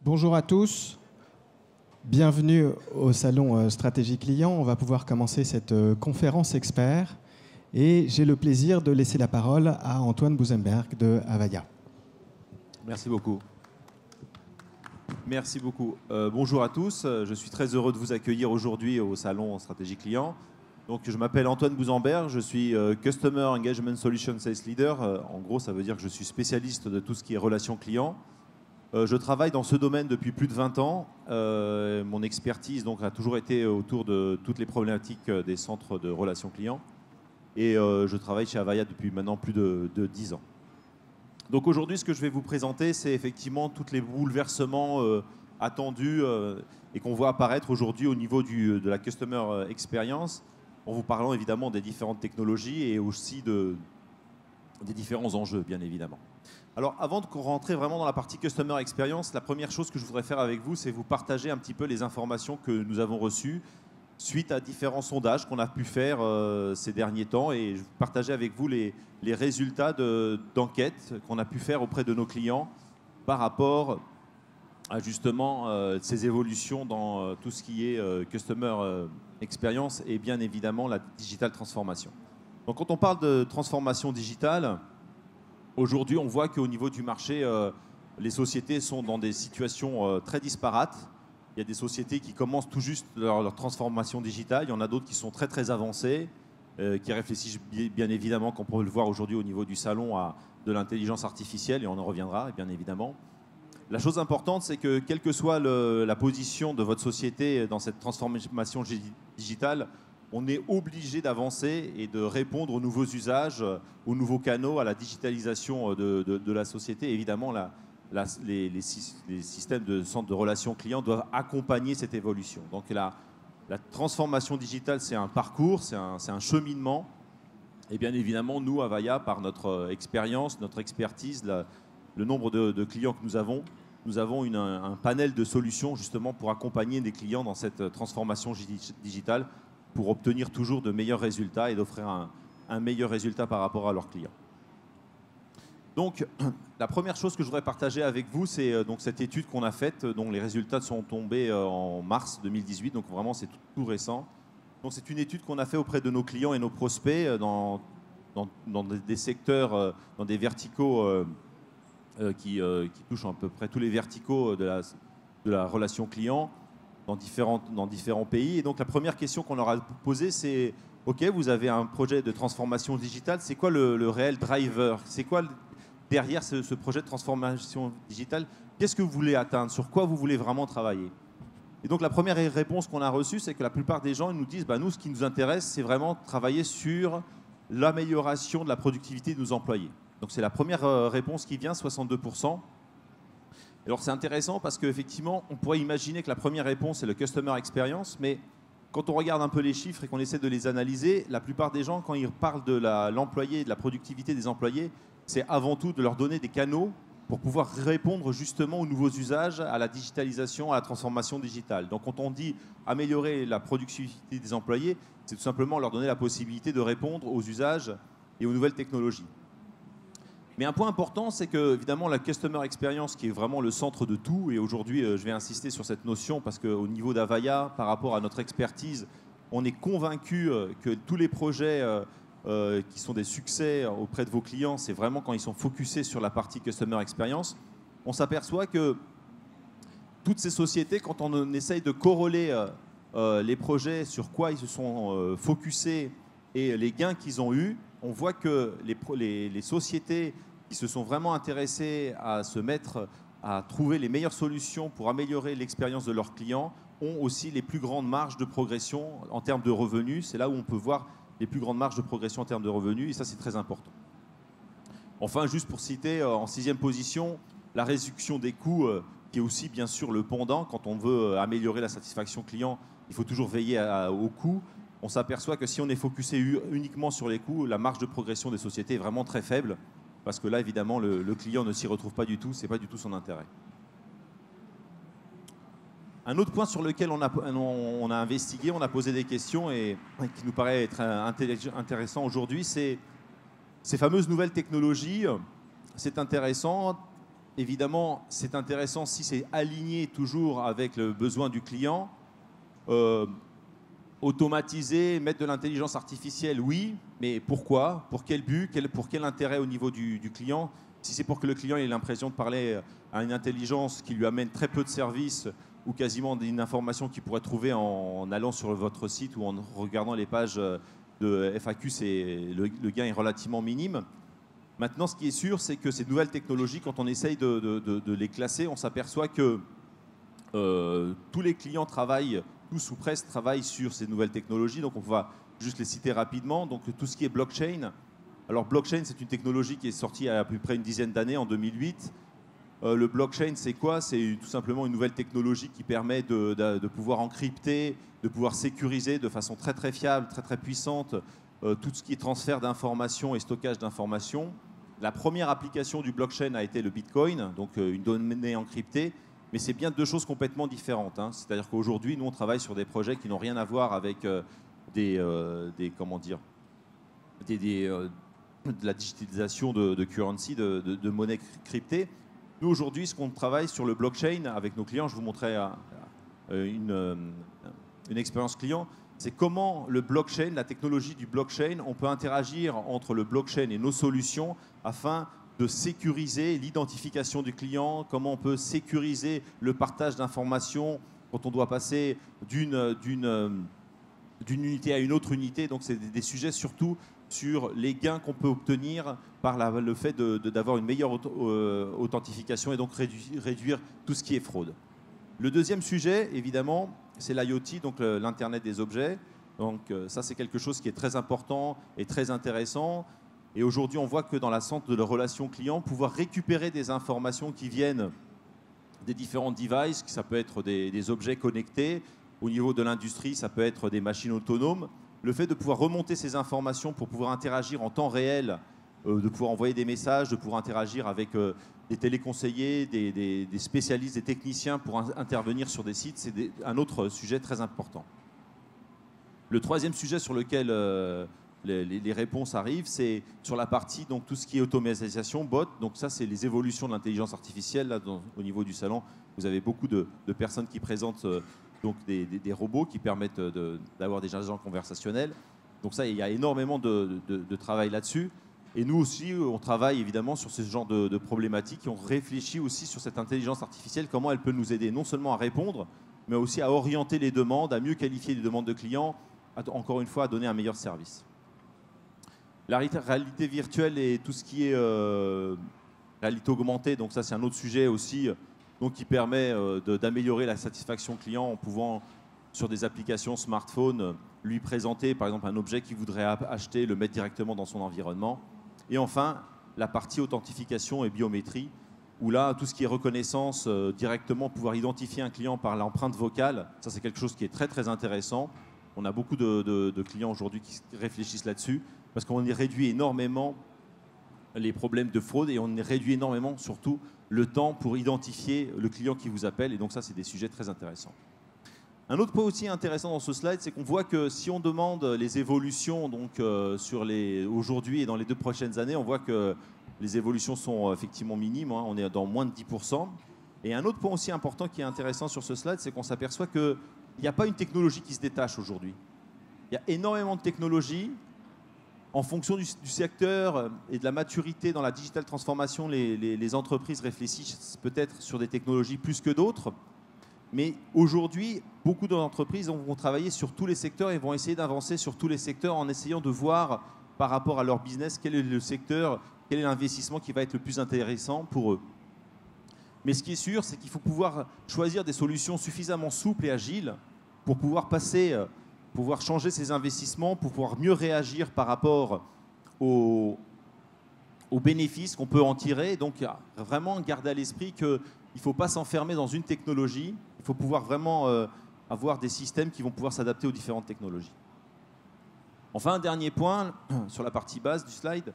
Bonjour à tous, bienvenue au salon Stratégie Client. On va pouvoir commencer cette conférence expert et j'ai le plaisir de laisser la parole à Antoine Buzenberg de Avaya. Merci beaucoup. Merci beaucoup. Bonjour à tous, je suis très heureux de vous accueillir aujourd'hui au salon Stratégie Client. Donc, je m'appelle Antoine Buzenberg, je suis Customer Engagement Solution Sales Leader. En gros, ça veut dire que je suis spécialiste de tout ce qui est relations clients. Je travaille dans ce domaine depuis plus de 20 ans. Mon expertise donc, a toujours été autour de toutes les problématiques des centres de relations clients. Et je travaille chez Avaya depuis maintenant plus de 10 ans. Donc aujourd'hui, ce que je vais vous présenter, c'est effectivement tous les bouleversements attendus et qu'on voit apparaître aujourd'hui au niveau de la Customer Experience, en vous parlant évidemment des différentes technologies et aussi des différents enjeux, bien évidemment. Alors, avant de rentrer vraiment dans la partie Customer Experience, la première chose que je voudrais faire avec vous, c'est vous partager un petit peu les informations que nous avons reçues suite à différents sondages qu'on a pu faire ces derniers temps. Et je vais partager avec vous les résultats d'enquêtes qu'on a pu faire auprès de nos clients par rapport à justement ces évolutions dans tout ce qui est Customer Experience et bien évidemment la Digital Transformation. Donc, quand on parle de transformation digitale, aujourd'hui, on voit qu'au niveau du marché, les sociétés sont dans des situations très disparates. Il y a des sociétés qui commencent tout juste leur transformation digitale. Il y en a d'autres qui sont très, très avancées, qui réfléchissent bien évidemment, comme on peut le voir aujourd'hui au niveau du salon, à de l'intelligence artificielle, et on en reviendra, bien évidemment. La chose importante, c'est que quelle que soit la position de votre société dans cette transformation digitale, on est obligé d'avancer et de répondre aux nouveaux usages, aux nouveaux canaux, à la digitalisation de la société. Évidemment, les systèmes de centres de relations clients doivent accompagner cette évolution. Donc la transformation digitale, c'est un parcours, c'est un cheminement. Et bien évidemment, nous, Avaya, par notre expérience, notre expertise, le nombre de clients que nous avons un panel de solutions justement pour accompagner des clients dans cette transformation digitale, pour obtenir toujours de meilleurs résultats et d'offrir un meilleur résultat par rapport à leurs clients. Donc, la première chose que je voudrais partager avec vous, c'est donc cette étude qu'on a faite, dont les résultats sont tombés en mars 2018, donc vraiment c'est tout récent. Donc, c'est une étude qu'on a faite auprès de nos clients et nos prospects dans des secteurs, dans des verticaux qui touchent à peu près tous les verticaux de la relation client, dans différents pays. Et donc la première question qu'on leur a posée, c'est OK, vous avez un projet de transformation digitale, c'est quoi le réel driver? C'est quoi derrière ce projet de transformation digitale? Qu'est-ce que vous voulez atteindre? Sur quoi vous voulez vraiment travailler? Et donc la première réponse qu'on a reçue, c'est que la plupart des gens ils nous disent nous, ce qui nous intéresse, c'est vraiment travailler sur l'amélioration de la productivité de nos employés. Donc c'est la première réponse qui vient, 62%. Alors c'est intéressant parce qu'effectivement, on pourrait imaginer que la première réponse c'est le Customer Experience, mais quand on regarde un peu les chiffres et qu'on essaie de les analyser, la plupart des gens, quand ils parlent de l'employé, de la productivité des employés, c'est avant tout de leur donner des canaux pour pouvoir répondre justement aux nouveaux usages, à la digitalisation, à la transformation digitale. Donc quand on dit améliorer la productivité des employés, c'est tout simplement leur donner la possibilité de répondre aux usages et aux nouvelles technologies. Mais un point important, c'est que évidemment la Customer Experience, qui est vraiment le centre de tout, et aujourd'hui je vais insister sur cette notion parce qu'au niveau d'Avaya, par rapport à notre expertise, on est convaincu que tous les projets qui sont des succès auprès de vos clients, c'est vraiment quand ils sont focusés sur la partie Customer Experience. On s'aperçoit que toutes ces sociétés, quand on essaye de corréler les projets sur quoi ils se sont focusés et les gains qu'ils ont eus, on voit que les sociétés qui se sont vraiment intéressées à se mettre à trouver les meilleures solutions pour améliorer l'expérience de leurs clients ont aussi les plus grandes marges de progression en termes de revenus. C'est là où on peut voir les plus grandes marges de progression en termes de revenus, et ça c'est très important. Enfin, juste pour citer, en 6e position, la réduction des coûts, qui est aussi bien sûr le pendant. Quand on veut améliorer la satisfaction client, il faut toujours veiller aux coûts. On s'aperçoit que si on est focusé uniquement sur les coûts, la marge de progression des sociétés est vraiment très faible, parce que là, évidemment, le client ne s'y retrouve pas du tout, ce n'est pas du tout son intérêt. Un autre point sur lequel on a investigué, on a posé des questions et qui nous paraît être intéressant aujourd'hui, c'est ces fameuses nouvelles technologies. C'est intéressant. évidemment, c'est intéressant si c'est aligné toujours avec le besoin du client. Euh, Automatiser, mettre de l'intelligence artificielle, oui, mais pourquoi? Pour quel but? Pour quel intérêt au niveau du client? Si c'est pour que le client ait l'impression de parler à une intelligence qui lui amène très peu de services ou quasiment une information qu'il pourrait trouver en allant sur votre site ou en regardant les pages de FAQ, le gain est relativement minime. Maintenant, ce qui est sûr, c'est que ces nouvelles technologies, quand on essaye de les classer, on s'aperçoit que tous les clients travaillent, tous ou presque travaillent sur ces nouvelles technologies. Donc on va juste les citer rapidement. Donc tout ce qui est blockchain. Alors blockchain, c'est une technologie qui est sortie à peu près une dizaine d'années, en 2008. Le blockchain, c'est quoi? C'est tout simplement une nouvelle technologie qui permet de pouvoir encrypter, de pouvoir sécuriser de façon très très fiable, très très puissante, tout ce qui est transfert d'informations et stockage d'informations. La première application du blockchain a été le Bitcoin, donc une donnée encryptée. Mais c'est bien deux choses complètement différentes. Hein. C'est-à-dire qu'aujourd'hui, nous, on travaille sur des projets qui n'ont rien à voir avec comment dire, de la digitalisation de currency, de monnaie cryptée. Nous, aujourd'hui, ce qu'on travaille sur le blockchain avec nos clients, je vous montrerai une expérience client, c'est comment le blockchain, la technologie du blockchain, on peut interagir entre le blockchain et nos solutions afin de sécuriser l'identification du client, comment on peut sécuriser le partage d'informations quand on doit passer d'une unité à une autre unité. Donc c'est des sujets surtout sur les gains qu'on peut obtenir par le fait d'avoir une meilleure authentification et donc réduire tout ce qui est fraude. Le deuxième sujet, évidemment, c'est l'IoT, donc l'Internet des objets. Donc ça, c'est quelque chose qui est très important et très intéressant. Et aujourd'hui, on voit que dans la centre de la relation client, pouvoir récupérer des informations qui viennent des différents devices, ça peut être des objets connectés, au niveau de l'industrie, ça peut être des machines autonomes. Le fait de pouvoir remonter ces informations pour pouvoir interagir en temps réel, de pouvoir envoyer des messages, de pouvoir interagir avec des téléconseillers, des spécialistes, des techniciens pour intervenir sur des sites, c'est un autre sujet très important. Le troisième sujet sur lequel les réponses arrivent, c'est sur la partie, donc tout ce qui est automatisation, bot. Donc ça, c'est les évolutions de l'intelligence artificielle. Là, au niveau du salon, vous avez beaucoup de personnes qui présentent donc des robots qui permettent d'avoir des agents conversationnels. Donc ça, il y a énormément de travail là-dessus. Et nous aussi, on travaille évidemment sur ce genre de problématiques et on réfléchit aussi sur cette intelligence artificielle, comment elle peut nous aider non seulement à répondre, mais aussi à orienter les demandes, à mieux qualifier les demandes de clients, encore une fois, à donner un meilleur service. La réalité virtuelle et tout ce qui est réalité augmentée, donc ça c'est un autre sujet aussi, donc qui permet d'améliorer la satisfaction client en pouvant, sur des applications smartphone, lui présenter par exemple un objet qu'il voudrait acheter, le mettre directement dans son environnement. Et enfin, la partie authentification et biométrie, où là, tout ce qui est reconnaissance, directement pouvoir identifier un client par l'empreinte vocale, ça c'est quelque chose qui est très très intéressant. On a beaucoup de clients aujourd'hui qui réfléchissent là-dessus, parce qu'on réduit énormément les problèmes de fraude et on réduit énormément surtout le temps pour identifier le client qui vous appelle. Et donc ça, c'est des sujets très intéressants. Un autre point aussi intéressant dans ce slide, c'est qu'on voit que si on demande les évolutions donc, aujourd'hui et dans les 2 prochaines années, on voit que les évolutions sont effectivement minimes. Hein, on est dans moins de 10%. Et un autre point aussi important qui est intéressant sur ce slide, c'est qu'on s'aperçoit qu'il n'y a pas une technologie qui se détache aujourd'hui. Il y a énormément de technologies. En fonction du secteur et de la maturité dans la digital transformation, les entreprises réfléchissent peut-être sur des technologies plus que d'autres. Mais aujourd'hui, beaucoup d'entreprises vont travailler sur tous les secteurs et vont essayer d'avancer sur tous les secteurs en essayant de voir par rapport à leur business quel est le secteur, quel est l'investissement qui va être le plus intéressant pour eux. Mais ce qui est sûr, c'est qu'il faut pouvoir choisir des solutions suffisamment souples et agiles pour pouvoir pouvoir changer ses investissements, pour pouvoir mieux réagir par rapport aux bénéfices qu'on peut en tirer. Donc, vraiment garder à l'esprit qu'il ne faut pas s'enfermer dans une technologie. Il faut pouvoir vraiment avoir des systèmes qui vont pouvoir s'adapter aux différentes technologies. Enfin, un dernier point sur la partie basse du slide.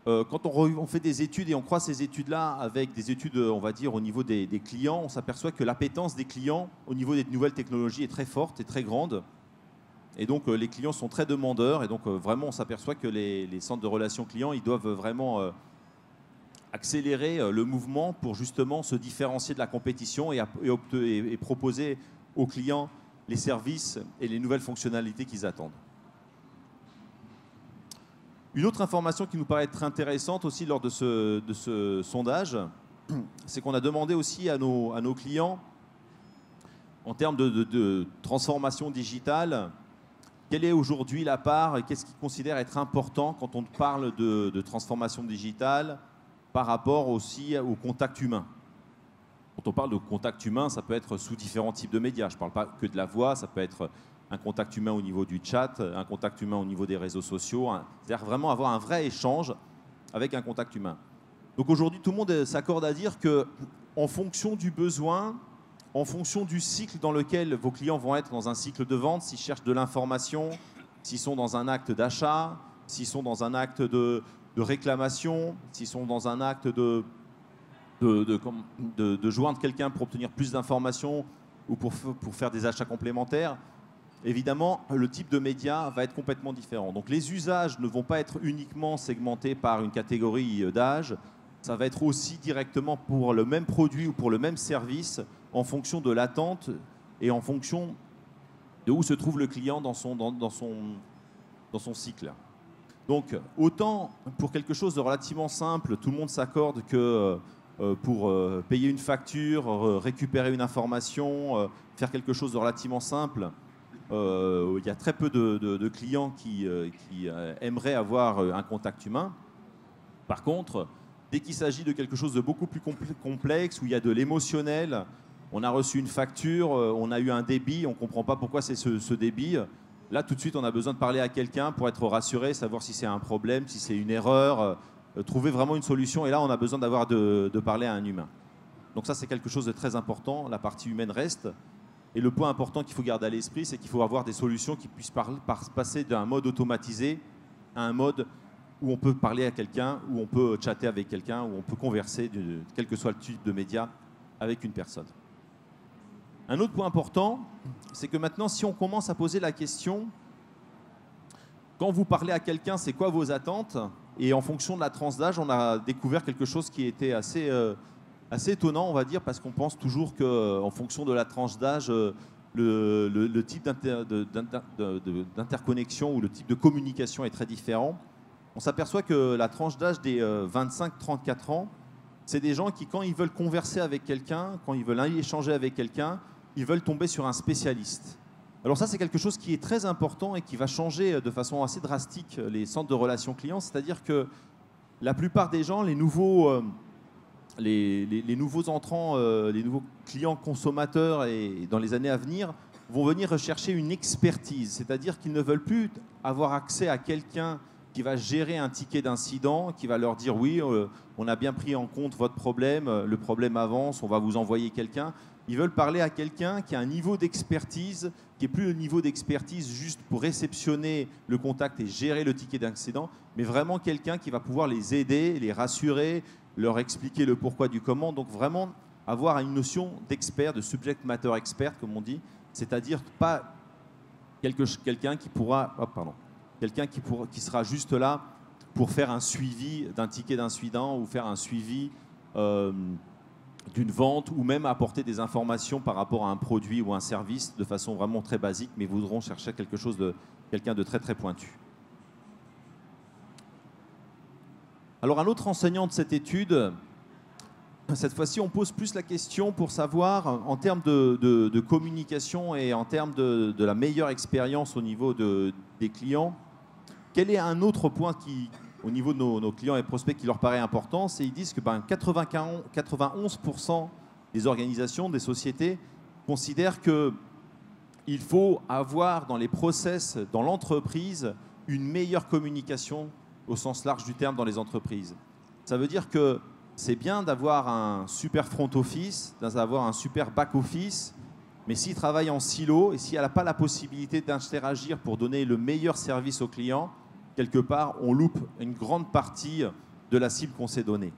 Quand on fait des études et on croise ces études-là avec des études, on va dire, au niveau des clients, on s'aperçoit que l'appétence des clients au niveau des nouvelles technologies est très forte et très grande. Et donc, les clients sont très demandeurs. Et donc, vraiment, on s'aperçoit que les centres de relations clients, ils doivent vraiment accélérer le mouvement pour justement se différencier de la compétition et proposer aux clients les services et les nouvelles fonctionnalités qu'ils attendent. Une autre information qui nous paraît très intéressante aussi lors de ce sondage, c'est qu'on a demandé aussi à nos clients, en termes de transformation digitale, quelle est aujourd'hui la part et qu'est-ce qu'ils considèrent être important quand on parle de transformation digitale par rapport aussi au contact humain. Quand on parle de contact humain, ça peut être sous différents types de médias. Je ne parle pas que de la voix, ça peut être un contact humain au niveau du chat, un contact humain au niveau des réseaux sociaux, c'est-à-dire vraiment avoir un vrai échange avec un contact humain. Donc aujourd'hui, tout le monde s'accorde à dire qu'en fonction du besoin, en fonction du cycle dans lequel vos clients vont être dans un cycle de vente, s'ils cherchent de l'information, s'ils sont dans un acte d'achat, s'ils sont dans un acte de réclamation, s'ils sont dans un acte de joindre quelqu'un pour obtenir plus d'informations ou pour faire des achats complémentaires, évidemment, le type de média va être complètement différent. Donc les usages ne vont pas être uniquement segmentés par une catégorie d'âge, ça va être aussi directement pour le même produit ou pour le même service en fonction de l'attente et en fonction de où se trouve le client dans son cycle. Donc, autant pour quelque chose de relativement simple, tout le monde s'accorde que pour payer une facture, récupérer une information, faire quelque chose de relativement simple, il y a très peu de clients qui aimeraient avoir un contact humain. Par contre, dès qu'il s'agit de quelque chose de beaucoup plus complexe, où il y a de l'émotionnel, on a reçu une facture, on a eu un débit, on ne comprend pas pourquoi c'est ce débit. Là, tout de suite, on a besoin de parler à quelqu'un pour être rassuré, savoir si c'est un problème, si c'est une erreur, trouver vraiment une solution. Et là, on a besoin de parler à un humain. Donc ça, c'est quelque chose de très important. La partie humaine reste. Et le point important qu'il faut garder à l'esprit, c'est qu'il faut avoir des solutions qui puissent passer d'un mode automatisé à un mode où on peut parler à quelqu'un, où on peut chatter avec quelqu'un, où on peut converser, quel que soit le type de média, avec une personne. Un autre point important, c'est que maintenant, si on commence à poser la question, quand vous parlez à quelqu'un, c'est quoi vos attentes? Et en fonction de la tranche d'âge, on a découvert quelque chose qui était assez étonnant, on va dire, parce qu'on pense toujours qu'en fonction de la tranche d'âge, le type d'interconnexion ou le type de communication est très différent. On s'aperçoit que la tranche d'âge des 25-34 ans, c'est des gens qui, quand ils veulent converser avec quelqu'un, quand ils veulent échanger avec quelqu'un, ils veulent tomber sur un spécialiste. Alors ça, c'est quelque chose qui est très important et qui va changer de façon assez drastique les centres de relations clients. C'est-à-dire que la plupart des gens, les nouveaux entrants, les nouveaux clients consommateurs et dans les années à venir, vont venir rechercher une expertise. C'est-à-dire qu'ils ne veulent plus avoir accès à quelqu'un qui va gérer un ticket d'incident, qui va leur dire oui, on a bien pris en compte votre problème, le problème avance, on va vous envoyer quelqu'un. Ils veulent parler à quelqu'un qui a un niveau d'expertise, qui n'est plus le niveau d'expertise juste pour réceptionner le contact et gérer le ticket d'incident, mais vraiment quelqu'un qui va pouvoir les aider, les rassurer, leur expliquer le pourquoi du comment. Donc vraiment avoir une notion d'expert, de subject matter expert, comme on dit, c'est-à-dire pas quelqu'un qui pourra... Oh, pardon. Quelqu'un qui sera juste là pour faire un suivi d'un ticket d'incident ou faire un suivi d'une vente ou même apporter des informations par rapport à un produit ou un service de façon vraiment très basique, mais voudront chercher quelqu'un de très très pointu. Alors un autre enseignant de cette étude, cette fois-ci on pose plus la question pour savoir en termes de communication et en termes de la meilleure expérience au niveau des clients, quel est un autre point qui, au niveau de nos clients et prospects qui leur paraît important? C'est qu'ils disent que 91% des organisations, des sociétés considèrent qu'il faut avoir dans les process, dans l'entreprise, une meilleure communication au sens large du terme dans les entreprises. Ça veut dire que c'est bien d'avoir un super front office, d'avoir un super back office, mais s'il travaille en silo et s'il n'a pas la possibilité d'interagir pour donner le meilleur service aux clients, quelque part, on loupe une grande partie de la cible qu'on s'est donnée.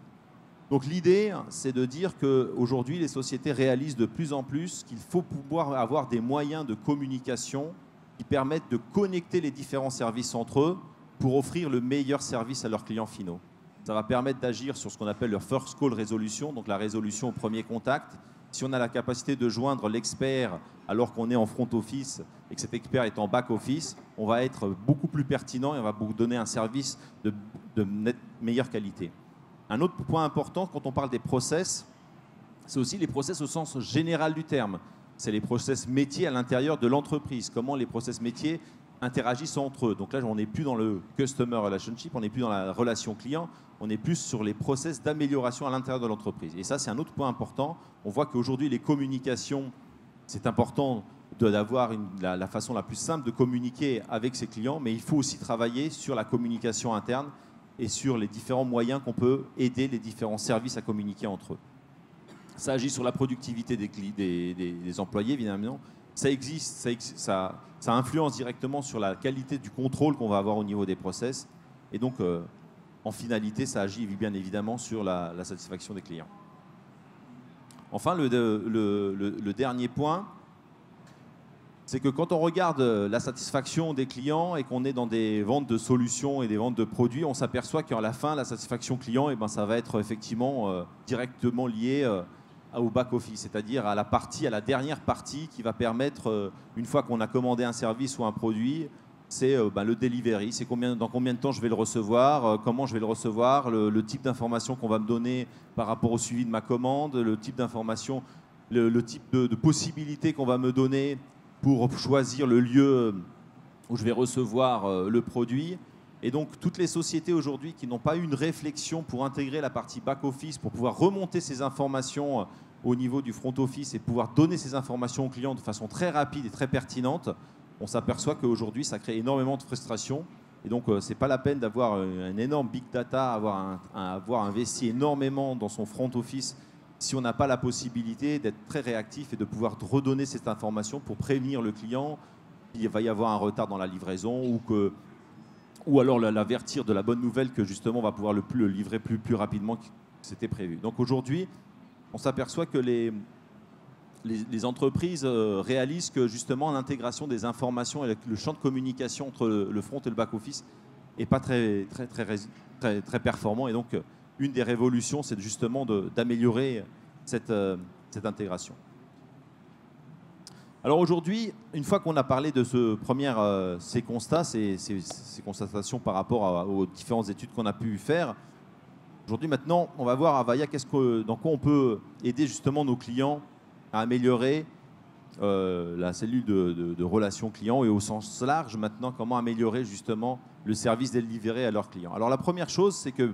Donc l'idée, c'est de dire qu'aujourd'hui, les sociétés réalisent de plus en plus qu'il faut pouvoir avoir des moyens de communication qui permettent de connecter les différents services entre eux pour offrir le meilleur service à leurs clients finaux. Ça va permettre d'agir sur ce qu'on appelle le first call resolution, donc la résolution au premier contact. Si on a la capacité de joindre l'expert alors qu'on est en front office et que cet expert est en back office, on va être beaucoup plus pertinent et on va vous donner un service de meilleure qualité. Un autre point important quand on parle des process, c'est aussi les process au sens général du terme. C'est les process métiers à l'intérieur de l'entreprise. Comment les process métiers interagissent entre eux. Donc là, on n'est plus dans le customer relationship, on n'est plus dans la relation client, on est plus sur les process d'amélioration à l'intérieur de l'entreprise. Et ça, c'est un autre point important. On voit qu'aujourd'hui, les communications, c'est important d'avoir la façon la plus simple de communiquer avec ses clients, mais il faut aussi travailler sur la communication interne et sur les différents moyens qu'on peut aider les différents services à communiquer entre eux. Ça agit sur la productivité des employés, évidemment. Ça influence directement sur la qualité du contrôle qu'on va avoir au niveau des process. Et donc, en finalité, ça agit bien évidemment sur la satisfaction des clients. Enfin, le dernier point, c'est que quand on regarde la satisfaction des clients et qu'on est dans des ventes de solutions et des ventes de produits, on s'aperçoit qu'à la fin, la satisfaction client, ça va être effectivement directement lié au back-office, c'est-à-dire à la dernière partie qui va permettre, une fois qu'on a commandé un service ou un produit, c'est le delivery, c'est dans combien de temps je vais le recevoir, comment je vais le recevoir, le type d'information qu'on va me donner par rapport au suivi de ma commande, le type d'information, le type de possibilités qu'on va me donner pour choisir le lieu où je vais recevoir le produit. Et donc, toutes les sociétés aujourd'hui qui n'ont pas eu une réflexion pour intégrer la partie back-office, pour pouvoir remonter ces informations au niveau du front-office et pouvoir donner ces informations aux clients de façon très rapide et très pertinente, on s'aperçoit qu'aujourd'hui, ça crée énormément de frustration. Et donc, ce n'est pas la peine d'avoir un énorme big data, avoir investi énormément dans son front-office si on n'a pas la possibilité d'être très réactif et de pouvoir redonner cette information pour prévenir le client qu'il va y avoir un retard dans la livraison ou alors l'avertir de la bonne nouvelle que justement on va pouvoir le livrer plus rapidement que c'était prévu. Donc aujourd'hui, on s'aperçoit que les entreprises réalisent que justement l'intégration des informations et le champ de communication entre le front et le back-office n'est pas très performant. Et donc, une des révolutions, c'est justement d'améliorer cette intégration. Alors aujourd'hui, une fois qu'on a parlé de ces constats, ces constatations par rapport aux différentes études qu'on a pu faire, aujourd'hui maintenant, on va voir à Avaya dans quoi on peut aider justement nos clients à améliorer la cellule de relations clients et au sens large maintenant, comment améliorer justement le service délivré à leurs clients. Alors la première chose, c'est que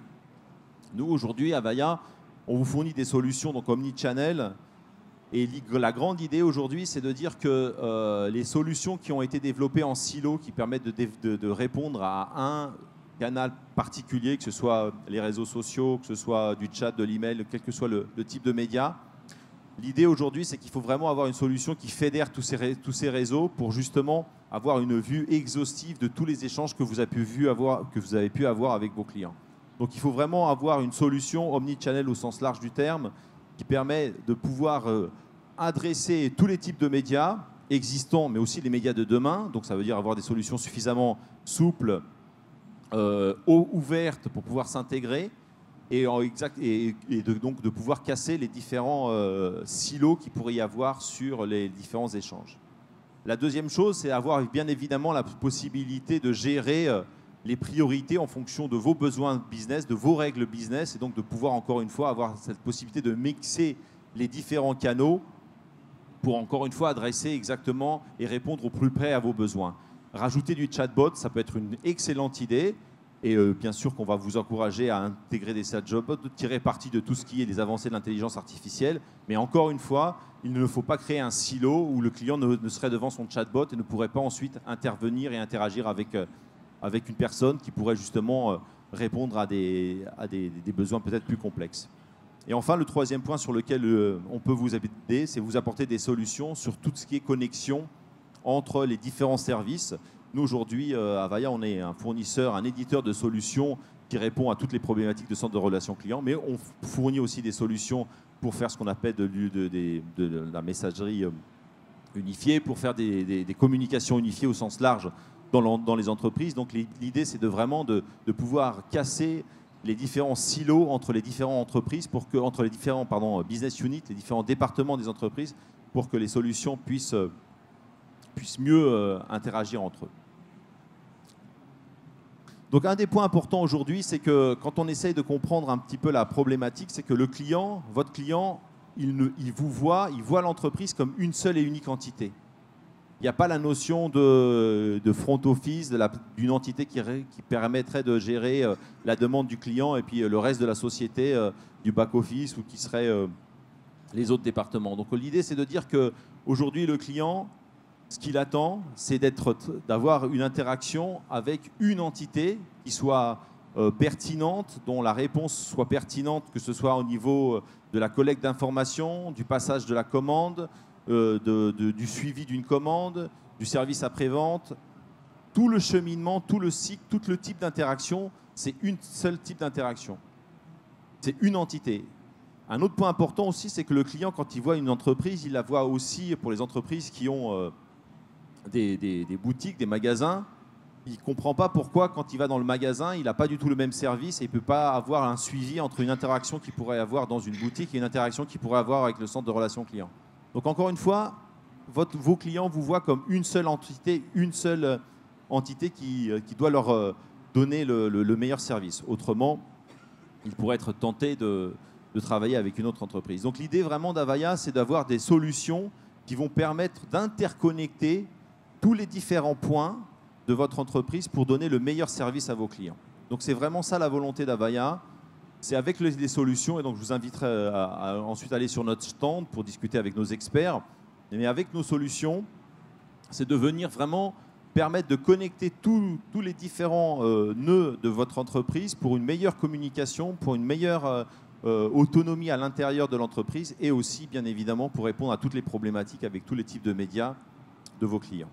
nous aujourd'hui, Avaya, on vous fournit des solutions donc omnichannel. Et la grande idée aujourd'hui, c'est de dire que les solutions qui ont été développées en silo, qui permettent de répondre à un canal particulier, que ce soit les réseaux sociaux, que ce soit du chat, de l'email, quel que soit le type de média, l'idée aujourd'hui, c'est qu'il faut vraiment avoir une solution qui fédère tous ces réseaux pour justement avoir une vue exhaustive de tous les échanges que vous avez pu avoir avec vos clients. Donc il faut vraiment avoir une solution omnichannel au sens large du terme, qui permet de pouvoir adresser tous les types de médias existants, mais aussi les médias de demain. Donc ça veut dire avoir des solutions suffisamment souples, ouvertes pour pouvoir s'intégrer donc de pouvoir casser les différents silos qu'il pourrait y avoir sur les différents échanges. La deuxième chose, c'est avoir bien évidemment la possibilité de gérer les priorités en fonction de vos besoins business, de vos règles business, et donc de pouvoir encore une fois avoir cette possibilité de mixer les différents canaux pour encore une fois adresser exactement et répondre au plus près à vos besoins. Rajouter du chatbot, ça peut être une excellente idée, et bien sûr qu'on va vous encourager à intégrer des chatbots, de tirer parti de tout ce qui est des avancées de l'intelligence artificielle, mais encore une fois, il ne faut pas créer un silo où le client ne serait devant son chatbot et ne pourrait pas ensuite intervenir et interagir avec une personne qui pourrait justement répondre à des besoins peut-être plus complexes. Et enfin, le troisième point sur lequel on peut vous aider, c'est vous apporter des solutions sur tout ce qui est connexion entre les différents services. Nous, aujourd'hui, à Avaya, on est un fournisseur, un éditeur de solutions qui répond à toutes les problématiques de centre de relations clients, mais on fournit aussi des solutions pour faire ce qu'on appelle de la messagerie unifiée, pour faire des communications unifiées au sens large dans les entreprises. Donc l'idée, c'est vraiment de pouvoir casser les différents silos entre les différentes entreprises, entre les différents business units, les différents départements des entreprises, pour que les solutions puissent mieux interagir entre eux. Donc un des points importants aujourd'hui, c'est que quand on essaye de comprendre un petit peu la problématique, c'est que le client, votre client, il voit l'entreprise comme une seule et unique entité. Il n'y a pas la notion de front office, d'une entité qui permettrait de gérer la demande du client et puis le reste de la société, du back-office ou qui serait les autres départements. Donc l'idée, c'est de dire qu'aujourd'hui, le client, ce qu'il attend, c'est d'avoir une interaction avec une entité qui soit pertinente, dont la réponse soit pertinente, que ce soit au niveau de la collecte d'informations, du passage de la commande, du suivi d'une commande, du service après-vente. Tout le cheminement, tout le cycle, tout le type d'interaction, c'est une seule type d'interaction. C'est une entité. Un autre point important aussi, c'est que le client, quand il voit une entreprise, il la voit aussi pour les entreprises qui ont des boutiques, des magasins. Il ne comprend pas pourquoi, quand il va dans le magasin, il n'a pas du tout le même service et il ne peut pas avoir un suivi entre une interaction qu'il pourrait avoir dans une boutique et une interaction qu'il pourrait avoir avec le centre de relations clients. Donc encore une fois, vos clients vous voient comme une seule entité qui doit leur donner le meilleur service. Autrement, ils pourraient être tentés de travailler avec une autre entreprise. Donc l'idée vraiment d'Avaya, c'est d'avoir des solutions qui vont permettre d'interconnecter tous les différents points de votre entreprise pour donner le meilleur service à vos clients. Donc c'est vraiment ça la volonté d'Avaya. C'est avec les solutions, et donc je vous inviterai à ensuite aller sur notre stand pour discuter avec nos experts. Mais avec nos solutions, c'est de venir vraiment permettre de connecter tous les différents nœuds de votre entreprise pour une meilleure communication, pour une meilleure autonomie à l'intérieur de l'entreprise et aussi, bien évidemment, pour répondre à toutes les problématiques avec tous les types de médias de vos clients.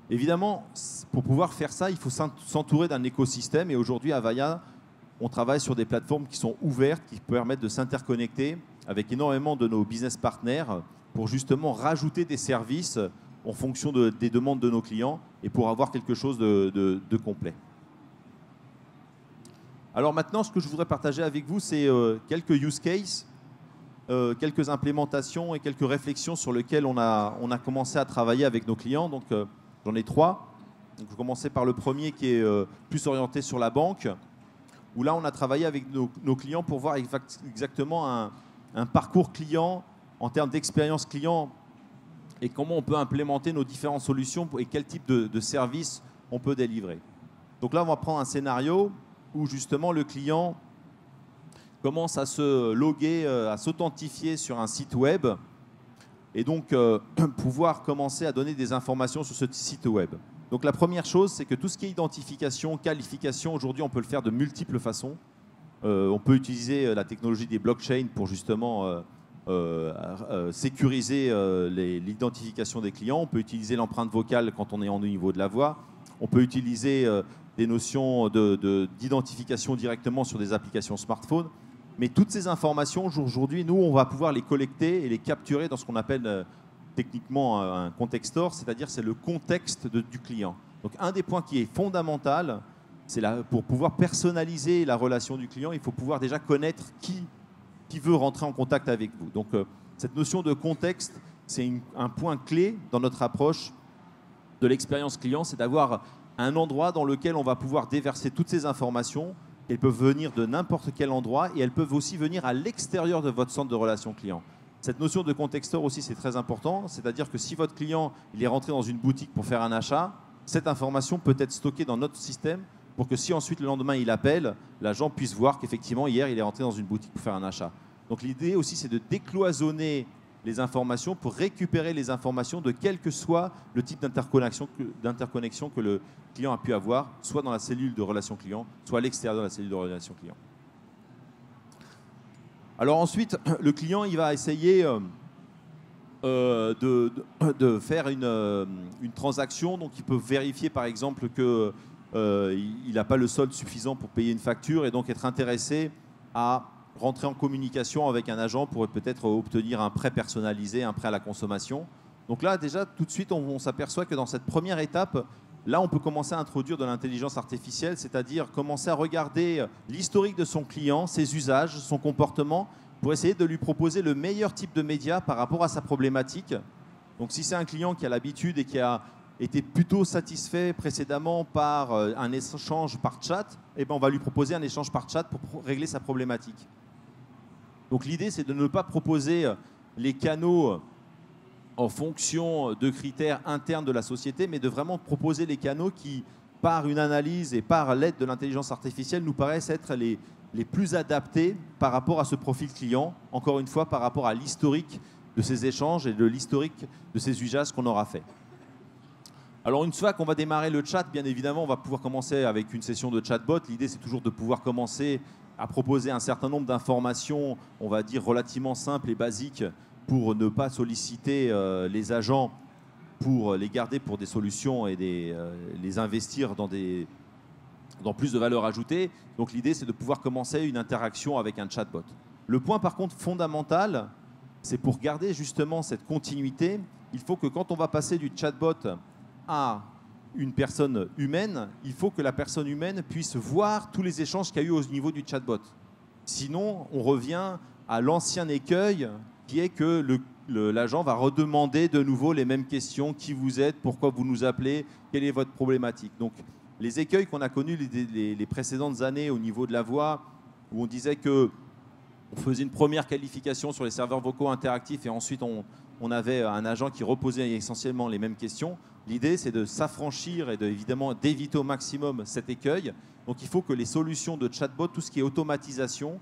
Évidemment, pour pouvoir faire ça, il faut s'entourer d'un écosystème. Et aujourd'hui, à Avaya, on travaille sur des plateformes qui sont ouvertes, qui permettent de s'interconnecter avec énormément de nos business partners pour justement rajouter des services en fonction des demandes de nos clients et pour avoir quelque chose de complet. Alors maintenant, ce que je voudrais partager avec vous, c'est quelques use cases, quelques implémentations et quelques réflexions sur lesquelles on a commencé à travailler avec nos clients. Donc, j'en ai 3. Donc, je vais commencer par le premier qui est plus orienté sur la banque, où là, on a travaillé avec nos clients pour voir exactement un parcours client en termes d'expérience client et comment on peut implémenter nos différentes solutions et quel type de service on peut délivrer. Donc là, on va prendre un scénario où justement le client commence à se loguer, à s'authentifier sur un site web et donc pouvoir commencer à donner des informations sur ce site web. Donc la première chose, c'est que tout ce qui est identification, qualification, aujourd'hui on peut le faire de multiples façons. On peut utiliser la technologie des blockchains pour justement sécuriser l'identification des clients. On peut utiliser l'empreinte vocale quand on est au niveau de la voix. On peut utiliser des notions d'identification directement sur des applications smartphone. Mais toutes ces informations, aujourd'hui, nous, on va pouvoir les collecter et les capturer dans ce qu'on appelle techniquement un context store, c'est-à-dire c'est le contexte du client. Donc un des points qui est fondamental, c'est pour pouvoir personnaliser la relation du client, il faut pouvoir déjà connaître qui veut rentrer en contact avec vous. Donc cette notion de contexte, c'est un point clé dans notre approche de l'expérience client, c'est d'avoir un endroit dans lequel on va pouvoir déverser toutes ces informations. Elles peuvent venir de n'importe quel endroit et elles peuvent aussi venir à l'extérieur de votre centre de relations clients. Cette notion de context store aussi, c'est très important. C'est-à-dire que si votre client il est rentré dans une boutique pour faire un achat, cette information peut être stockée dans notre système pour que si ensuite le lendemain il appelle, l'agent puisse voir qu'effectivement hier il est rentré dans une boutique pour faire un achat. Donc l'idée aussi c'est de décloisonner les informations pour récupérer les informations de quel que soit le type d'interconnexion que le client a pu avoir, soit dans la cellule de relation client, soit à l'extérieur de la cellule de relation client. Alors ensuite, le client il va essayer de faire une transaction. Donc il peut vérifier par exemple qu'il n'a pas le solde suffisant pour payer une facture et donc être intéressé à rentrer en communication avec un agent pour peut-être obtenir un prêt personnalisé, un prêt à la consommation. Donc là déjà tout de suite on s'aperçoit que dans cette première étape, là, on peut commencer à introduire de l'intelligence artificielle, c'est-à-dire commencer à regarder l'historique de son client, ses usages, son comportement, pour essayer de lui proposer le meilleur type de média par rapport à sa problématique. Donc si c'est un client qui a l'habitude et qui a été plutôt satisfait précédemment par un échange par chat, eh ben on va lui proposer un échange par chat pour régler sa problématique. Donc l'idée, c'est de ne pas proposer les canaux en fonction de critères internes de la société, mais de vraiment proposer les canaux qui, par une analyse et par l'aide de l'intelligence artificielle, nous paraissent être les plus adaptés par rapport à ce profil client, encore une fois, par rapport à l'historique de ces échanges et de l'historique de ces usages qu'on aura fait. Alors une fois qu'on va démarrer le chat, bien évidemment, on va pouvoir commencer avec une session de chatbot. L'idée, c'est toujours de pouvoir commencer à proposer un certain nombre d'informations, on va dire relativement simples et basiques, pour ne pas solliciter les agents, pour les garder pour des solutions et les investir dans plus de valeur ajoutée. Donc l'idée, c'est de pouvoir commencer une interaction avec un chatbot. Le point, par contre, fondamental, c'est pour garder justement cette continuité, il faut que quand on va passer du chatbot à une personne humaine, il faut que la personne humaine puisse voir tous les échanges qu'il y a eu au niveau du chatbot. Sinon, on revient à l'ancien écueil qui est que l'agent va redemander de nouveau les mêmes questions. Qui vous êtes? Pourquoi vous nous appelez? Quelle est votre problématique? Donc, les écueils qu'on a connus les précédentes années au niveau de la voix, où on disait qu'on faisait une première qualification sur les serveurs vocaux interactifs et ensuite on avait un agent qui reposait essentiellement les mêmes questions. L'idée, c'est de s'affranchir et évidemment d'éviter au maximum cet écueil. Donc, il faut que les solutions de chatbot, tout ce qui est automatisation,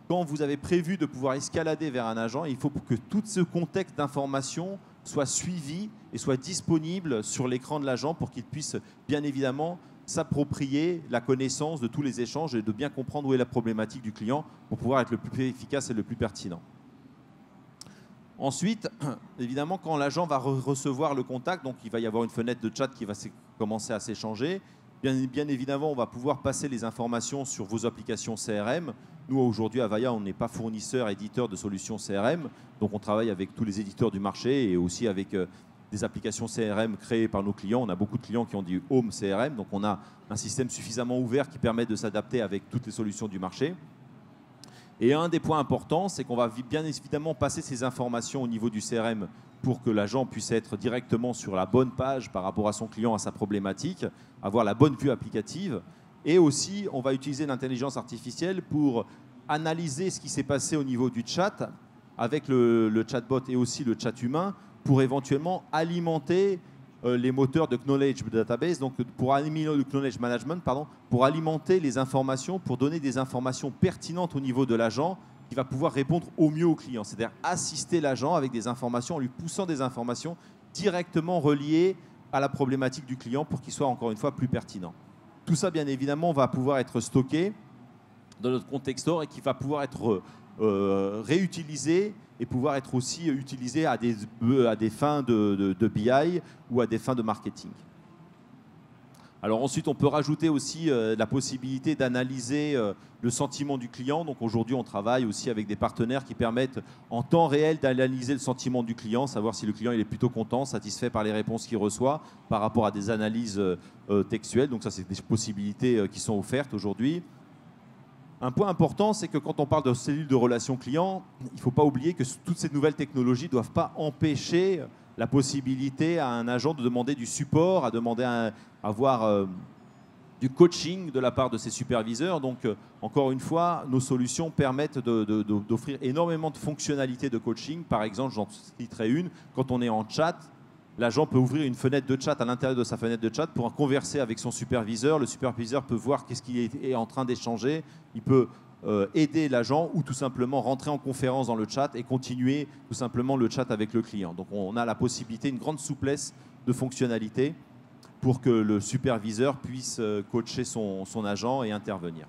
quand vous avez prévu de pouvoir escalader vers un agent, il faut que tout ce contexte d'information soit suivi et soit disponible sur l'écran de l'agent pour qu'il puisse bien évidemment s'approprier la connaissance de tous les échanges et de bien comprendre où est la problématique du client pour pouvoir être le plus efficace et le plus pertinent. Ensuite, évidemment, quand l'agent va recevoir le contact, donc il va y avoir une fenêtre de chat qui va commencer à s'échanger. Bien évidemment, on va pouvoir passer les informations sur vos applications CRM. Nous, aujourd'hui, à Avaya, on n'est pas fournisseur, éditeur de solutions CRM. Donc, on travaille avec tous les éditeurs du marché et aussi avec des applications CRM créées par nos clients. On a beaucoup de clients qui ont dit Home CRM. Donc, on a un système suffisamment ouvert qui permet de s'adapter avec toutes les solutions du marché. Et un des points importants, c'est qu'on va bien évidemment passer ces informations au niveau du CRM pour que l'agent puisse être directement sur la bonne page par rapport à son client, à sa problématique, avoir la bonne vue applicative. Et aussi, on va utiliser l'intelligence artificielle pour analyser ce qui s'est passé au niveau du chat avec le chatbot et aussi le chat humain pour éventuellement alimenter les moteurs de knowledge database, donc pour alimenter le knowledge management, pour alimenter les informations, pour donner des informations pertinentes au niveau de l'agent qui va pouvoir répondre au mieux au client, c'est-à-dire assister l'agent avec des informations en lui poussant des informations directement reliées à la problématique du client pour qu'il soit encore une fois plus pertinent. Tout ça, bien évidemment, va pouvoir être stocké dans notre context store et qui va pouvoir être réutilisé et pouvoir être aussi utilisé à des fins de BI ou à des fins de marketing. Alors ensuite, on peut rajouter aussi la possibilité d'analyser le sentiment du client. Donc aujourd'hui, on travaille aussi avec des partenaires qui permettent en temps réel d'analyser le sentiment du client, savoir si le client il est plutôt content, satisfait par les réponses qu'il reçoit par rapport à des analyses textuelles. Donc ça, c'est des possibilités qui sont offertes aujourd'hui. Un point important, c'est que quand on parle de cellules de relations clients, il ne faut pas oublier que toutes ces nouvelles technologies ne doivent pas empêcher la possibilité à un agent de demander du support, à demander à avoir du coaching de la part de ses superviseurs. Donc, encore une fois, nos solutions permettent d'offrir énormément de fonctionnalités de coaching. Par exemple, j'en citerai une, quand on est en chat, l'agent peut ouvrir une fenêtre de chat à l'intérieur de sa fenêtre de chat pour converser avec son superviseur. Le superviseur peut voir qu'est-ce qu'il est en train d'échanger. Il peut aider l'agent ou tout simplement rentrer en conférence dans le chat et continuer tout simplement le chat avec le client. Donc on a la possibilité, une grande souplesse de fonctionnalité pour que le superviseur puisse coacher son agent et intervenir.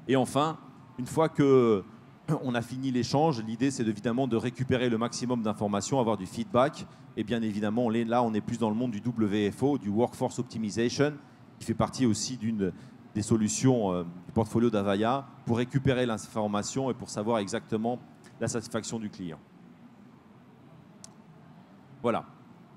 Et enfin, une fois qu'on a fini l'échange, l'idée c'est évidemment de récupérer le maximum d'informations, avoir du feedback. Et bien évidemment, là on est plus dans le monde du WFO, du Workforce Optimization, qui fait partie aussi des solutions du portfolio d'Avaya pour récupérer l'information et pour savoir exactement la satisfaction du client. Voilà.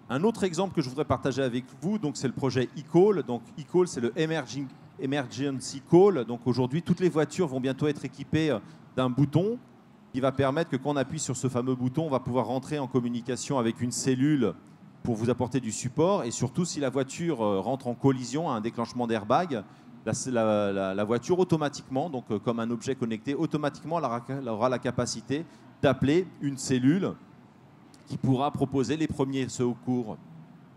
Un autre exemple que je voudrais partager avec vous, c'est le projet eCall. Donc eCall, c'est le Emergency Call. Donc aujourd'hui, toutes les voitures vont bientôt être équipées d'un bouton qui va permettre que quand on appuie sur ce fameux bouton, on va pouvoir rentrer en communication avec une cellule pour vous apporter du support. Et surtout, si la voiture rentre en collision, un déclenchement d'airbag, la voiture automatiquement, donc comme un objet connecté, automatiquement elle aura la capacité d'appeler une cellule qui pourra proposer les premiers secours.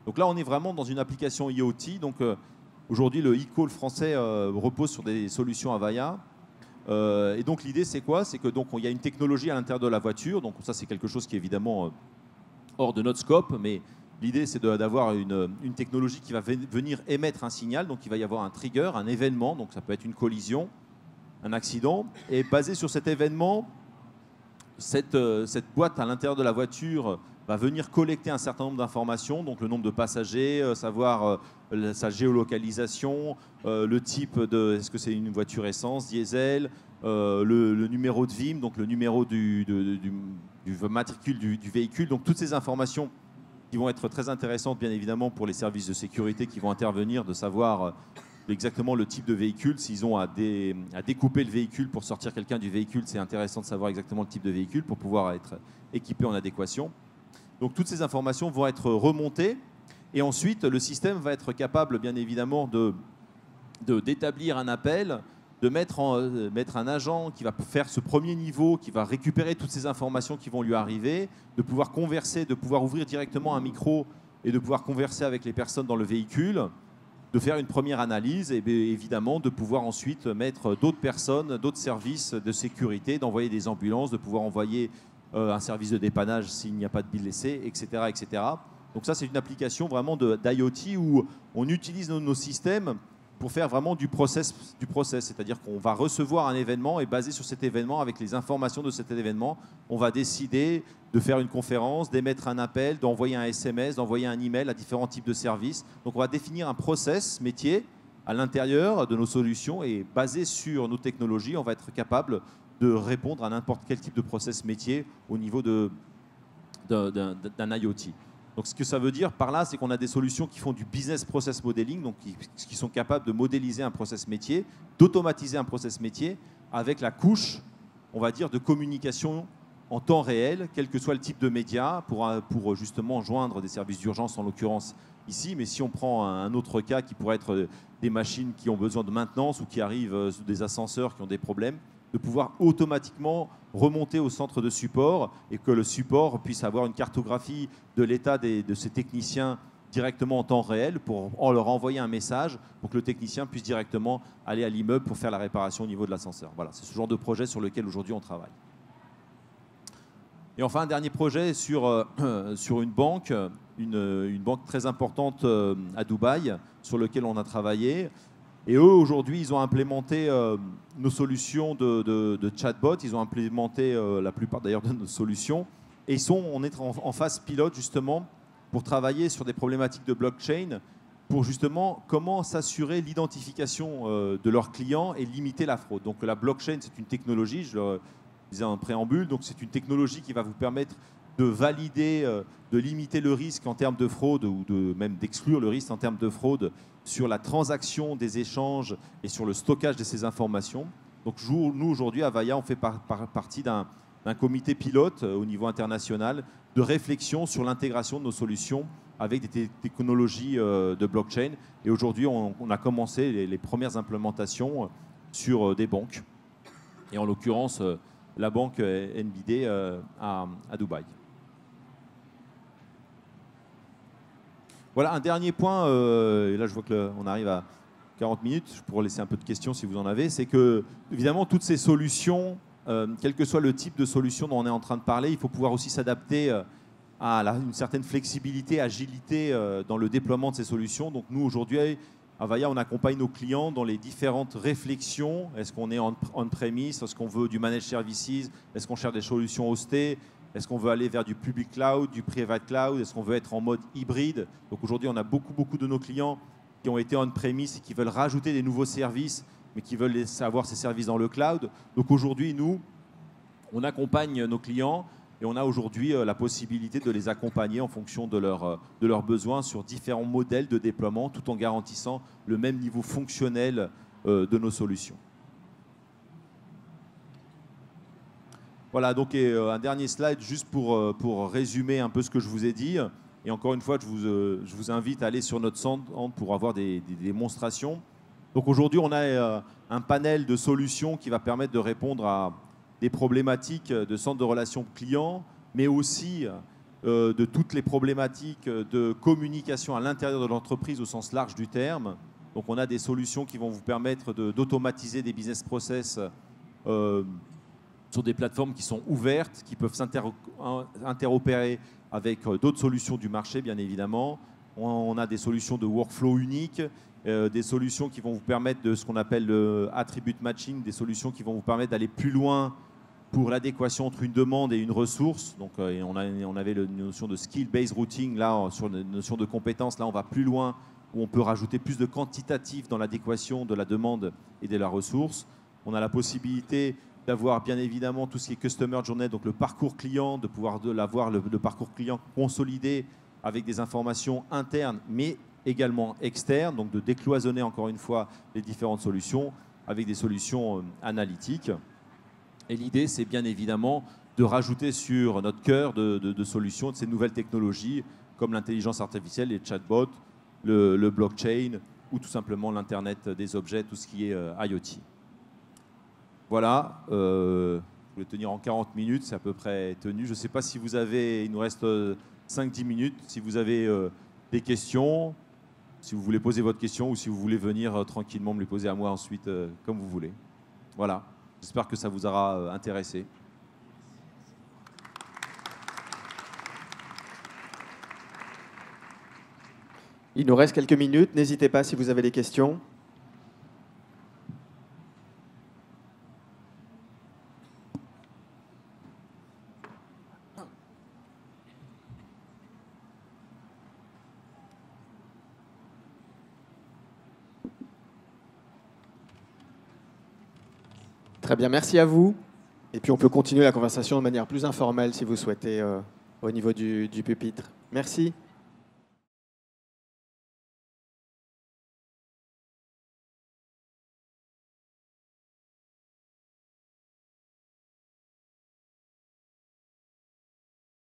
Donc là, on est vraiment dans une application IoT. Donc aujourd'hui, le eCall français repose sur des solutions Avaya. Et donc l'idée, c'est quoi? C'est que donc il y a une technologie à l'intérieur de la voiture. Donc ça, c'est quelque chose qui est évidemment hors de notre scope, mais l'idée, c'est d'avoir une technologie qui va venir émettre un signal. Donc il va y avoir un trigger, un événement. Donc ça peut être une collision, un accident. Et basé sur cet événement, cette boîte à l'intérieur de la voiture va venir collecter un certain nombre d'informations, donc le nombre de passagers, savoir sa géolocalisation, le type de, est-ce que c'est une voiture essence, diesel, le numéro de VIN, donc le numéro du matricule du véhicule. Donc toutes ces informations qui vont être très intéressantes, bien évidemment, pour les services de sécurité qui vont intervenir, de savoir exactement le type de véhicule. S'ils ont à découper le véhicule pour sortir quelqu'un du véhicule, c'est intéressant de savoir exactement le type de véhicule pour pouvoir être équipé en adéquation. Donc toutes ces informations vont être remontées et ensuite le système va être capable, bien évidemment, d'établir un appel, de mettre un agent qui va faire ce premier niveau, qui va récupérer toutes ces informations qui vont lui arriver, de pouvoir converser, de pouvoir ouvrir directement un micro et de pouvoir converser avec les personnes dans le véhicule, de faire une première analyse et évidemment de pouvoir ensuite mettre d'autres personnes, d'autres services de sécurité, d'envoyer des ambulances, de pouvoir envoyer un service de dépannage s'il n'y a pas de billets, etc., etc. Donc ça, c'est une application vraiment d'IoT où on utilise nos systèmes pour faire vraiment du process, c'est-à-dire qu'on va recevoir un événement et basé sur cet événement, avec les informations de cet événement, on va décider de faire une conférence, d'émettre un appel, d'envoyer un SMS, d'envoyer un email à différents types de services. Donc on va définir un process métier à l'intérieur de nos solutions et basé sur nos technologies, on va être capable de répondre à n'importe quel type de process métier au niveau d'un IoT. Donc ce que ça veut dire par là, c'est qu'on a des solutions qui font du business process modeling, donc qui sont capables de modéliser un process métier, d'automatiser un process métier avec la couche, on va dire, de communication en temps réel, quel que soit le type de média, pour justement joindre des services d'urgence en l'occurrence ici. Mais si on prend un autre cas qui pourrait être des machines qui ont besoin de maintenance ou qui arrivent sous des ascenseurs qui ont des problèmes, de pouvoir automatiquement remonter au centre de support et que le support puisse avoir une cartographie de l'état de ces techniciens directement en temps réel en leur envoyer un message pour que le technicien puisse directement aller à l'immeuble pour faire la réparation au niveau de l'ascenseur. Voilà, c'est ce genre de projet sur lequel aujourd'hui on travaille. Et enfin, un dernier projet sur une banque très importante à Dubaï, sur lequel on a travaillé. Et eux, aujourd'hui, ils ont implémenté nos solutions de chatbot, ils ont implémenté la plupart d'ailleurs de nos solutions, et on est en phase pilote justement pour travailler sur des problématiques de blockchain, pour justement comment s'assurer l'identification de leurs clients et limiter la fraude. Donc la blockchain, c'est une technologie, je le disais en préambule, donc c'est une technologie qui va vous permettre de valider, de limiter le risque en termes de fraude ou même d'exclure le risque en termes de fraude sur la transaction des échanges et sur le stockage de ces informations. Donc nous, aujourd'hui, à Avaya, on fait partie d'un comité pilote au niveau international de réflexion sur l'intégration de nos solutions avec des technologies de blockchain. Et aujourd'hui, on a commencé les premières implémentations sur des banques. Et en l'occurrence, la banque NBD à Dubaï. Voilà, un dernier point, et là je vois qu'on arrive à 40 minutes, pour laisser un peu de questions si vous en avez, c'est que, évidemment, toutes ces solutions, quel que soit le type de solution dont on est en train de parler, il faut pouvoir aussi s'adapter à une certaine flexibilité, agilité dans le déploiement de ces solutions. Donc nous, aujourd'hui, à Avaya, on accompagne nos clients dans les différentes réflexions. Est-ce qu'on est on-premise? Est-ce qu'on veut du managed services? Est-ce qu'on cherche des solutions hostées? Est-ce qu'on veut aller vers du public cloud, du private cloud? Est-ce qu'on veut être en mode hybride? Donc aujourd'hui, on a beaucoup de nos clients qui ont été on-premise et qui veulent rajouter des nouveaux services, mais qui veulent avoir ces services dans le cloud. Donc aujourd'hui, nous, on accompagne nos clients Et on a aujourd'hui la possibilité de les accompagner en fonction de leurs besoins sur différents modèles de déploiement, tout en garantissant le même niveau fonctionnel de nos solutions. Voilà, donc un dernier slide juste pour résumer un peu ce que je vous ai dit. Et encore une fois, je vous invite à aller sur notre stand pour avoir des démonstrations. Donc aujourd'hui, on a un panel de solutions qui va permettre de répondre à des problématiques de centre de relations clients, mais aussi de toutes les problématiques de communication à l'intérieur de l'entreprise au sens large du terme. Donc on a des solutions qui vont vous permettre d'automatiser des business process sur des plateformes qui sont ouvertes, qui peuvent s'interopérer avec d'autres solutions du marché, bien évidemment. On a des solutions de workflow uniques, des solutions qui vont vous permettre de ce qu'on appelle le attribute matching, des solutions qui vont vous permettre d'aller plus loin pour l'adéquation entre une demande et une ressource. Donc, on avait la notion de skill-based routing, là, sur la notion de compétences, là, on va plus loin, où on peut rajouter plus de quantitatif dans l'adéquation de la demande et de la ressource. On a la possibilité d'avoir bien évidemment tout ce qui est Customer Journey, donc le parcours client, de pouvoir l'avoir le parcours client consolidé avec des informations internes, mais également externes, donc de décloisonner encore une fois les différentes solutions avec des solutions analytiques. Et l'idée, c'est bien évidemment de rajouter sur notre cœur de solutions de ces nouvelles technologies comme l'intelligence artificielle, les chatbots, le blockchain ou tout simplement l'Internet des objets, tout ce qui est IoT. Voilà, je voulais tenir en 40 minutes, c'est à peu près tenu. Je ne sais pas si vous avez, il nous reste 5-10 minutes, si vous avez des questions, si vous voulez poser votre question ou si vous voulez venir tranquillement me les poser à moi ensuite, comme vous voulez. Voilà, j'espère que ça vous aura intéressé. Il nous reste quelques minutes, n'hésitez pas si vous avez des questions. Très bien, merci à vous. Et puis on peut continuer la conversation de manière plus informelle si vous souhaitez au niveau du pupitre. Merci.